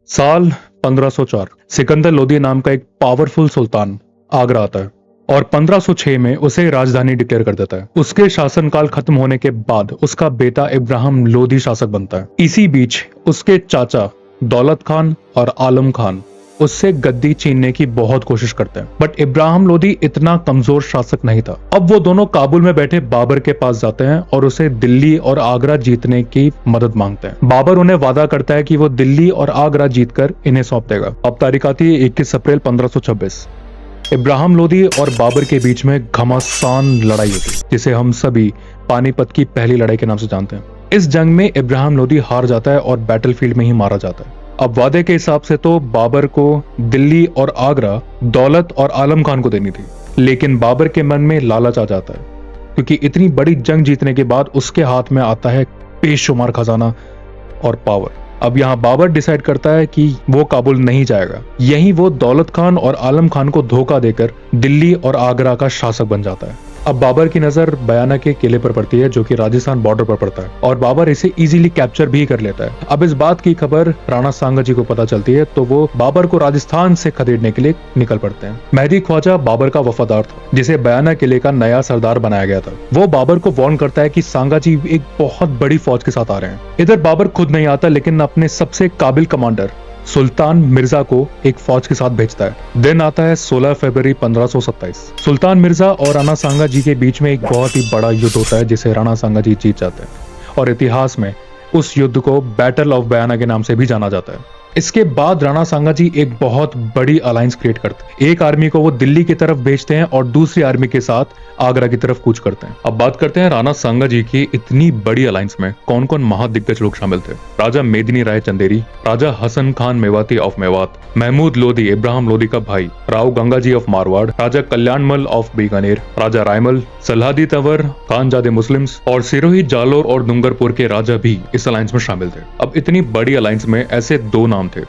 साल 1504 सिकंदर लोदी नाम का एक पावरफुल सुल्तान आगरा आता है और 1506 में उसे राजधानी डिक्लेयर कर देता है। उसके शासनकाल खत्म होने के बाद उसका बेटा इब्राहिम लोदी शासक बनता है। इसी बीच उसके चाचा दौलत खान और आलम खान उससे गद्दी छीनने की बहुत कोशिश करते हैं, बट इब्राहिम लोदी इतना कमजोर शासक नहीं था। अब वो दोनों काबुल में बैठे बाबर के पास जाते हैं और उसे दिल्ली और आगरा जीतने की मदद मांगते हैं। बाबर उन्हें वादा करता है कि वो दिल्ली और आगरा जीतकर इन्हें सौंप देगा। अब तारीख आती है 21 अप्रैल 1526। इब्राहिम लोदी और बाबर के बीच में घमासान लड़ाई होती है, जिसे हम सभी पानीपत की पहली लड़ाई के नाम से जानते हैं। इस जंग में इब्राहिम लोदी हार जाता है और बैटलफील्ड में ही मारा जाता है। अब वादे के हिसाब से तो बाबर को दिल्ली और आगरा दौलत और आलम खान को देनी थी, लेकिन बाबर के मन में लालच आ जाता है, क्योंकि इतनी बड़ी जंग जीतने के बाद उसके हाथ में आता है बेशुमार खजाना और पावर। अब यहाँ बाबर डिसाइड करता है कि वो काबुल नहीं जाएगा। यहीं वो दौलत खान और आलम खान को धोखा देकर दिल्ली और आगरा का शासक बन जाता है। अब बाबर की नजर बयाना के किले पर पड़ती है, जो कि राजस्थान बॉर्डर पर पड़ता है, और बाबर इसे इजीली कैप्चर भी कर लेता है। अब इस बात की खबर राणा सांगा जी को पता चलती है, तो वो बाबर को राजस्थान से खदेड़ने के लिए निकल पड़ते हैं। मेहदी ख्वाजा बाबर का वफादार था, जिसे बयाना किले का नया सरदार बनाया गया था। वो बाबर को वार्न करता है कि सांगा जी एक बहुत बड़ी फौज के साथ आ रहे हैं। इधर बाबर खुद नहीं आता, लेकिन अपने सबसे काबिल कमांडर सुल्तान मिर्जा को एक फौज के साथ भेजता है। दिन आता है 16 फरवरी 1527। सुल्तान मिर्जा और राणा सांगा जी के बीच में एक बहुत ही बड़ा युद्ध होता है, जिसे राणा सांगा जी जीत जाते हैं, और इतिहास में उस युद्ध को बैटल ऑफ बयाना के नाम से भी जाना जाता है। इसके बाद राणा सांगा जी एक बहुत बड़ी अलायंस क्रिएट करते हैं। एक आर्मी को वो दिल्ली की तरफ भेजते हैं और दूसरी आर्मी के साथ आगरा की तरफ कूच करते हैं। अब बात करते हैं राणा सांगा जी की इतनी बड़ी अलायंस में कौन कौन महादिग्गज लोग शामिल थे। राजा मेदिनी राय चंदेरी, राजा हसन खान मेवाती ऑफ मेवात, महमूद लोदी इब्राहिम लोदी का भाई, राव गंगाजी ऑफ मारवाड़, राजा कल्याणमल ऑफ बीकानेर, राजा रायमल, सलाहदी तंवर, खानजादे मुस्लिम्स और सिरोही जालोर और डूंगरपुर के राजा भी इस अलायंस में शामिल थे। अब इतनी बड़ी अलायंस में ऐसे दो नाम थे,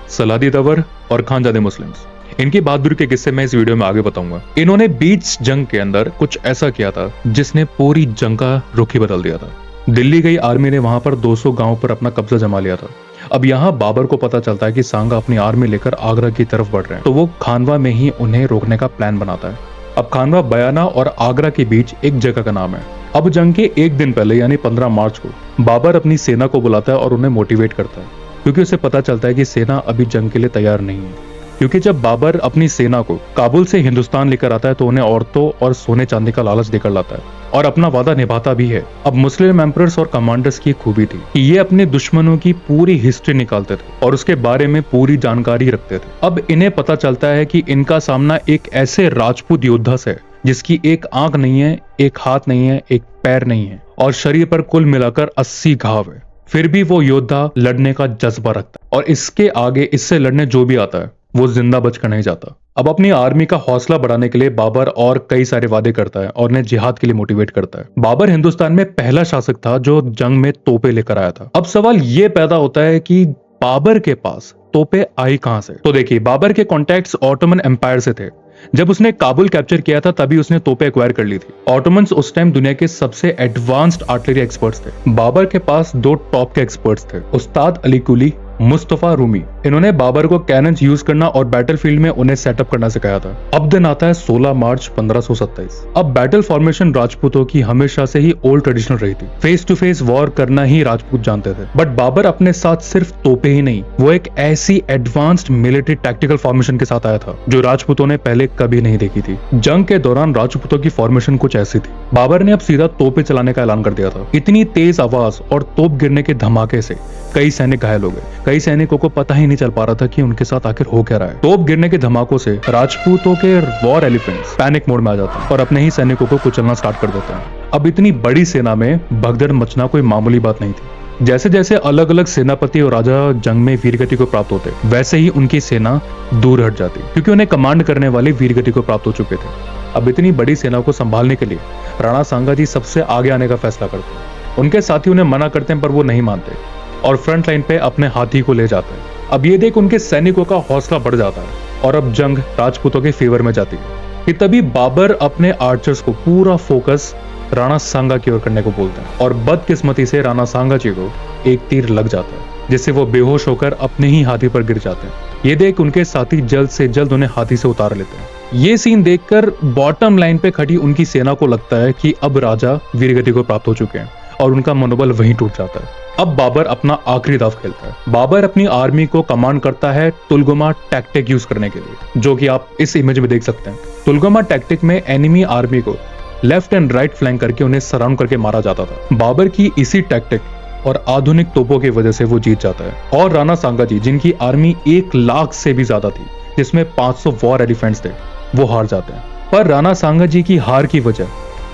सलाहदी तंवर और खानजादे मुस्लिम्स। इनकी बहादुरी के किस्से मैं इस वीडियो में आगे बताऊंगा। इन्होंने बीच जंग के अंदर कुछ ऐसा किया था जिसने पूरी जंग का रुख ही बदल दिया था। दिल्ली गई आर्मी ने वहां पर 200 गांवों पर अपना कब्जा जमा लिया था। अब यहाँ बाबर को पता चलता है कि सांगा अपनी आर्मी लेकर आगरा की तरफ बढ़ रहे हैं, तो वो खानवा में ही उन्हें रोकने का प्लान बनाता है। अब खानवा बयाना और आगरा के बीच एक जगह का नाम है। अब जंग के एक दिन पहले यानी 15 मार्च को बाबर अपनी सेना को बुलाता है और उन्हें मोटिवेट करता है, क्योंकि उसे पता चलता है कि सेना अभी जंग के लिए तैयार नहीं है। क्योंकि जब बाबर अपनी सेना को काबुल से हिंदुस्तान लेकर आता है, तो उन्हें औरतों और सोने चांदी का लालच देकर लाता है और अपना वादा निभाता भी है। अब मुस्लिम एम्परर्स और कमांडर्स की खूबी थी कि ये अपने दुश्मनों की पूरी हिस्ट्री निकालते थे और उसके बारे में पूरी जानकारी रखते थे। अब इन्हें पता चलता है कि इनका सामना एक ऐसे राजपूत योद्धा से, जिसकी एक आंख नहीं है, एक हाथ नहीं है, एक पैर नहीं है और शरीर पर कुल मिलाकर 80 घाव है। फिर भी वो योद्धा लड़ने का जज्बा रखता है और इसके आगे इससे लड़ने जो भी आता है वो जिंदा बचकर नहीं जाता। अब अपनी आर्मी का हौसला बढ़ाने के लिए बाबर और कई सारे वादे करता है और उन्हें जिहाद के लिए मोटिवेट करता है। बाबर हिंदुस्तान में पहला शासक था जो जंग में तोपे लेकर आया था। अब सवाल ये पैदा होता है कि बाबर के पास तोपे आई कहां से? तो देखिए, बाबर के कॉन्टैक्ट्स ऑटोमन एम्पायर से थे। जब उसने काबुल कैप्चर किया था तभी उसने तोपे एक्वायर कर ली थी। ऑटोमन्स उस टाइम दुनिया के सबसे एडवांस्ड आर्टिलरी एक्सपर्ट्स थे। बाबर के पास दो टॉप के एक्सपर्ट्स थे, उस्ताद अली कुली, मुस्तफा रूमी। इन्होंने बाबर को कैनन्स यूज करना और बैटलफील्ड में उन्हें सेटअप करना सिखाया था। अब दिन आता है 16 मार्च 1527। अब बैटल फॉर्मेशन राजपूतों की हमेशा से ही ओल्ड ट्रेडिशनल रही थी। फेस टू फेस वॉर करना ही राजपूत जानते थे, बट बाबर अपने साथ सिर्फ तोपे ही नहीं, वो एक ऐसी एडवांस्ड मिलिट्री टैक्टिकल फॉर्मेशन के साथ आया था जो राजपूतों ने पहले कभी नहीं देखी थी। जंग के दौरान राजपूतों की फॉर्मेशन कुछ ऐसी थी। बाबर ने अब सीधा तोपे चलाने का ऐलान कर दिया था। इतनी तेज आवाज और तोप गिरने के धमाके से कई सैनिक घायल हो गए। कई सैनिकों को पता ही नहीं चल पा रहा था कि उनके साथ आखिर हो क्या रहा है। तोप गिरने के धमाकों से राजपूतों के वॉर एलिफेंट्स पैनिक मोड में आ जाते हैं और अपने ही सैनिकों को कुचलना स्टार्ट कर देते हैं। अब इतनी बड़ी सेना में भगदड़ मचना कोई मामूली बात नहीं थी। जैसे जैसे अलग अलग सेनापति और राजा जंग में वीरगति को प्राप्त होते, वैसे ही उनकी सेना दूर हट जाती, क्योंकि उन्हें कमांड करने वाले वीरगति को प्राप्त हो चुके थे। अब इतनी बड़ी सेना को संभालने के लिए राणा सांगा जी सबसे आगे आने का फैसला करते हैं। उनके साथी उन्हें मना करते हैं, पर वो नहीं मानते और फ्रंट लाइन पे अपने हाथी को ले जाते हैं। अब ये देख उनके सैनिकों का हौसला बढ़ जाता है और अब जंग राजपूतों के फेवर में जाती है कि तभी बाबर अपने आर्चर्स को पूरा फोकस राणा सांगा की ओर करने को बोलते हैं और बदकिस्मती से राणा सांगा जी को एक तीर लग जाता है। जिससे वो बेहोश होकर अपने ही हाथी पर गिर जाते हैं। ये देख उनके साथी जल्द से जल्द उन्हें हाथी से उतार लेते हैं। ये सीन देखकर बॉटम लाइन पे खड़ी उनकी सेना को लगता है कि अब राजा वीरगति को प्राप्त हो चुके हैं और उनका मनोबल वहीं टूट जाता है। अब बाबर अपना आखिरी दाव खेलता है। बाबर अपनी आर्मी को कमांड करता है तुलगुमा टैक्टिक यूज करने के लिए, जो कि आप इस इमेज में देख सकते हैं। तुलगुमा टैक्टिक में एनिमी आर्मी को लेफ्ट एंड राइट फ्लैंक करके उन्हें सराउंड करके मारा जाता था। बाबर की इसी टैक्टिक और आधुनिक तोपों की वजह से वो जीत जाता है और राणा सांगाजी, जिनकी आर्मी 1 लाख से भी ज्यादा थी, जिसमें 500 वॉर एलिफेंट्स थे, वो हार जाते हैं। पर राणा सांगाजी की हार की वजह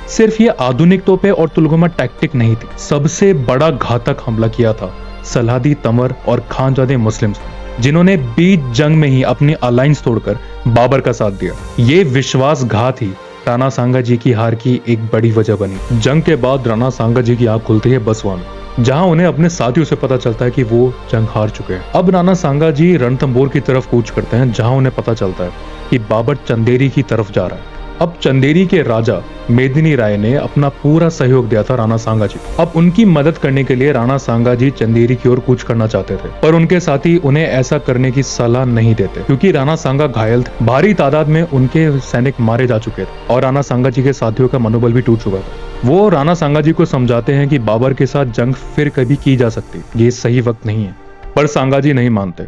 सिर्फ ये आधुनिक तोपें और तुलगुमा टैक्टिक नहीं थी। सबसे बड़ा घातक हमला किया था सलादी तमर और खानजादे मुस्लिम्स ने, जिन्होंने बीच जंग में ही अपनी अलायंस तोड़कर बाबर का साथ दिया। ये विश्वासघात ही राणा सांगाजी की हार की एक बड़ी वजह बनी। जंग के बाद राणा सांगाजी की आंख खुलती है बसवा में, जहां उन्हें अपने साथियों से पता चलता है कि वो जंग हार चुके हैं। अब राणा सांगाजी रणथंबोर की तरफ कूच करते हैं, जहां उन्हें पता चलता है कि बाबर चंदेरी की तरफ जा रहा है। अब चंदेरी के राजा मेदिनी राय ने अपना पूरा सहयोग दिया था राणा सांगाजी को। अब उनकी मदद करने के लिए राणा सांगाजी चंदेरी की ओर कूच करना चाहते थे, पर उनके साथी उन्हें ऐसा करने की सलाह नहीं देते, क्योंकि राणा सांगा घायल थे। भारी तादाद में उनके सैनिक मारे जा चुके थे और राणा सांगाजी के साथियों का मनोबल भी टूट चुका था। वो राणा सांगाजी को समझाते हैं कि बाबर के साथ जंग फिर कभी की जा सकती, ये सही वक्त नहीं है, पर सांगाजी नहीं मानते।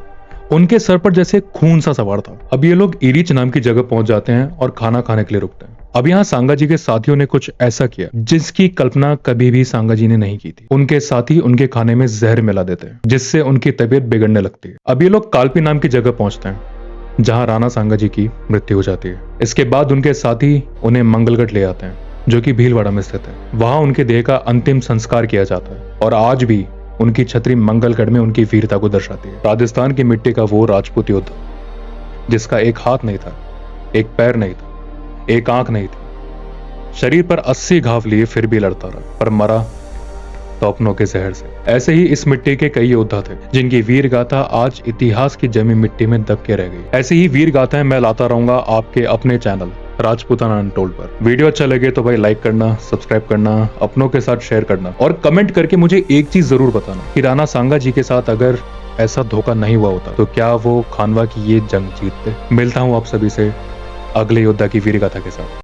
उनके सर पर जैसे खून सा सवार था। अब ये लोग इरिच नाम की जगह पहुंच जाते हैं और खाना खाने के लिए रुकते हैं। अब यहाँ सांगाजी के साथियों ने कुछ ऐसा किया जिसकी कल्पना कभी भी सांगाजी ने नहीं की थी। उनके साथी उनके खाने में जहर मिला देते हैं, जिससे उनकी तबीयत बिगड़ने लगती है। अब ये लोग कालपी नाम की जगह पहुंचते हैं, जहां राणा सांगाजी की मृत्यु हो जाती है। इसके बाद उनके साथी उन्हें मंगलगढ़ ले आते हैं, जो कि भीलवाड़ा में स्थित है। वहां उनके देह का अंतिम संस्कार किया जाता है और आज भी उनकी छतरी मंगलगढ़ में उनकी वीरता को दर्शाती है। राजस्थान की मिट्टी का वो राजपूत योद्धा, जिसका एक हाथ नहीं था, एक पैर नहीं था, एक आंख नहीं थी, शरीर पर 80 घाव लिए फिर भी लड़ता रहा, पर मरा तो अपनों के जहर से। ऐसे ही इस मिट्टी के कई योद्धा थे, जिनकी वीर गाथा आज इतिहास की जमी मिट्टी में दब के रह गई। ऐसी ही वीर गाथाएं मैं लाता रहूंगा आपके अपने चैनल राजपूताना अनटोल्ड पर। वीडियो अच्छा लगे तो भाई लाइक करना, सब्सक्राइब करना, अपनों के साथ शेयर करना और कमेंट करके मुझे एक चीज जरूर बताना कि राणा सांगाजी के साथ अगर ऐसा धोखा नहीं हुआ होता तो क्या वो खानवा की ये जंग जीतते। मिलता हूं आप सभी से अगले योद्धा की वीर गाथा के साथ।